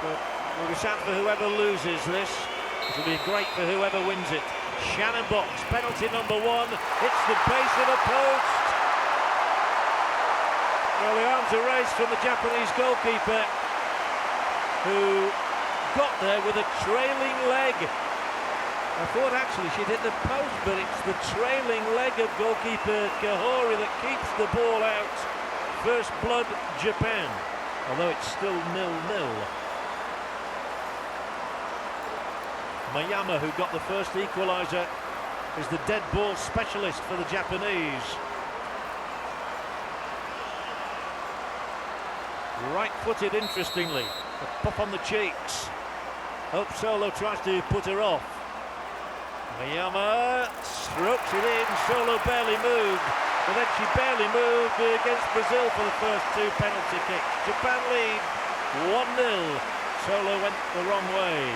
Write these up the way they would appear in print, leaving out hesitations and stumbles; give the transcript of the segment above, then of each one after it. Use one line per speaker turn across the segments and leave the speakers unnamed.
But we'll be sad for whoever loses this. It'll be great for whoever wins it. Shannon Box, penalty number 1. It's the base of the post. Well, the arms are raised from the Japanese goalkeeper, who got there with a trailing leg. I thought actually she'd hit the post, but it's the trailing leg of goalkeeper Kahori that keeps the ball out. First blood, Japan, although it's still 0-0. Mayama, who got the first equaliser, is the dead ball specialist for the Japanese. Right-footed, interestingly. A pop on the cheeks. Hope Solo tries to put her off. Mayama strokes it in. Solo barely moved, but then she barely moved against Brazil for the first 2 penalty kicks. Japan lead 1-0. Solo went the wrong way.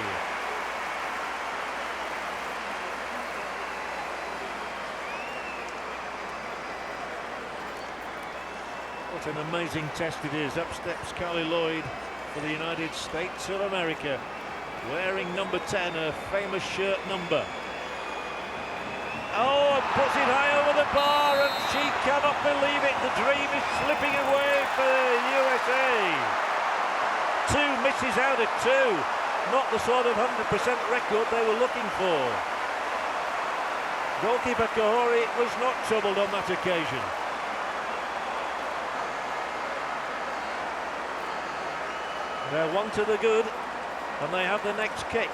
What an amazing test it is. Up steps Carly Lloyd for the United States of America, wearing number 10, a famous shirt number. Oh, and puts it high over the bar, and she cannot believe it. The dream is slipping away for USA. 2 misses out of 2. Not the sort of 100% record they were looking for. Goalkeeper Kahori was not troubled on that occasion. They're 1 to the good, and they have the next kick.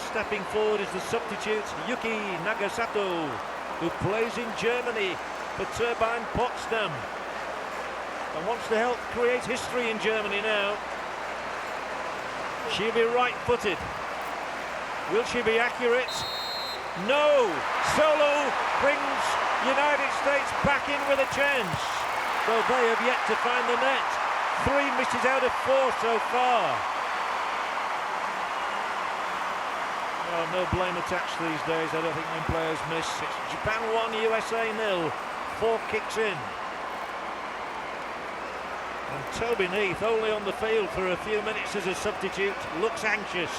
Stepping forward is the substitute, Yuki Nagasato, who plays in Germany for Turbine Potsdam and wants to help create history in Germany now. She'll be right-footed. Will she be accurate? No! Solo brings United States back in with a chance, though they have yet to find the net. 3 misses out of 4 so far. Oh, no blame attached these days. I don't think when players miss. It's Japan 1, USA 0. 4 kicks in. And Toby Neath, only on the field for a few minutes as a substitute, looks anxious.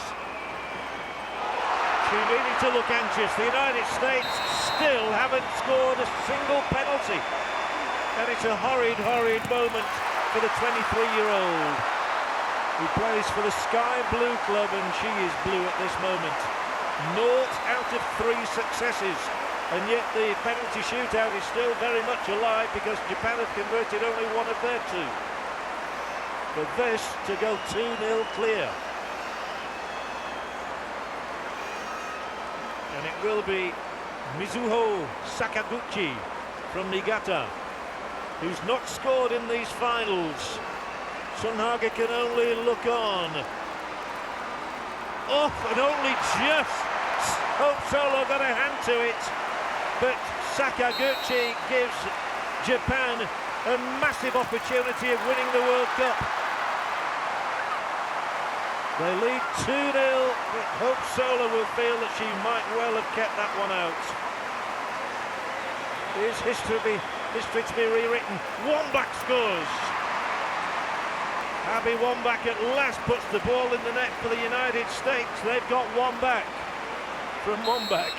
She needed to look anxious. The United States still haven't scored a single penalty. And it's a horrid, horrid moment for the 23-year-old, who plays for the Sky Blue Club, and she is blue at this moment. 0 out of 3 successes, and yet the penalty shootout is still very much alive because Japan have converted only 1 of their 2. For this to go 2-0 clear. And it will be Mizuho Sakaguchi from Niigata, who's not scored in these finals. Sunhaga can only look on. Off and only just. Hope Solo got a hand to it, but Sakaguchi gives Japan a massive opportunity of winning the World Cup. They lead 2-0, but Hope Solo will feel that she might well have kept that one out. Here's history to be rewritten. Wambach scores. Abby Wambach at last puts the ball in the net for the United States. They've got 1 back from Wambach.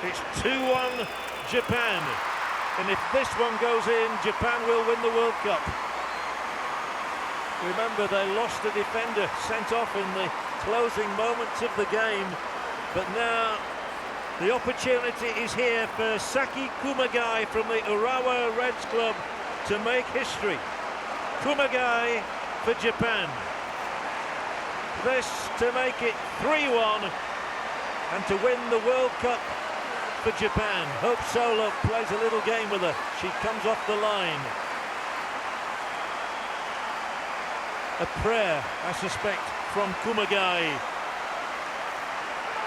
It's 2-1 Japan. And if this one goes in, Japan will win the World Cup. Remember, they lost a defender sent off in the closing moments of the game. But now the opportunity is here for Saki Kumagai from the Urawa Reds Club to make history. Kumagai for Japan. This to make it 3-1 and to win the World Cup for Japan. Hope Solo plays a little game with her. She comes off the line. A prayer, I suspect, from Kumagai.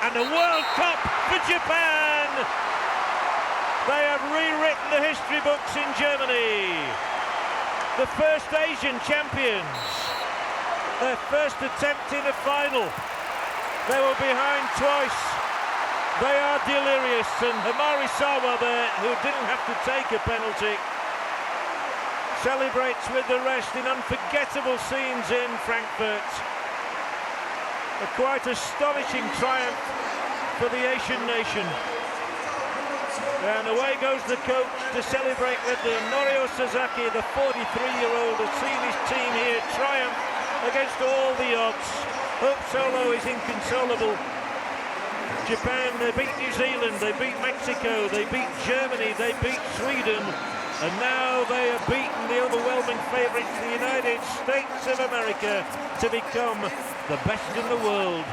And a World Cup for Japan! They have rewritten the history books in Germany. The first Asian champions. Their first attempt in a final. They were behind twice. They are delirious, and Hamari Sawa there, who didn't have to take a penalty, celebrates with the rest in unforgettable scenes in Frankfurt. A quite astonishing triumph for the Asian nation. And away goes the coach to celebrate with them. Norio Sasaki, the 43-year-old, has seen his team here triumph against all the odds. Hope Solo is inconsolable. Japan, they beat New Zealand, they beat Mexico, they beat Germany, they beat Sweden, and now they have beaten the overwhelming favourites, the United States of America, to become the best in the world.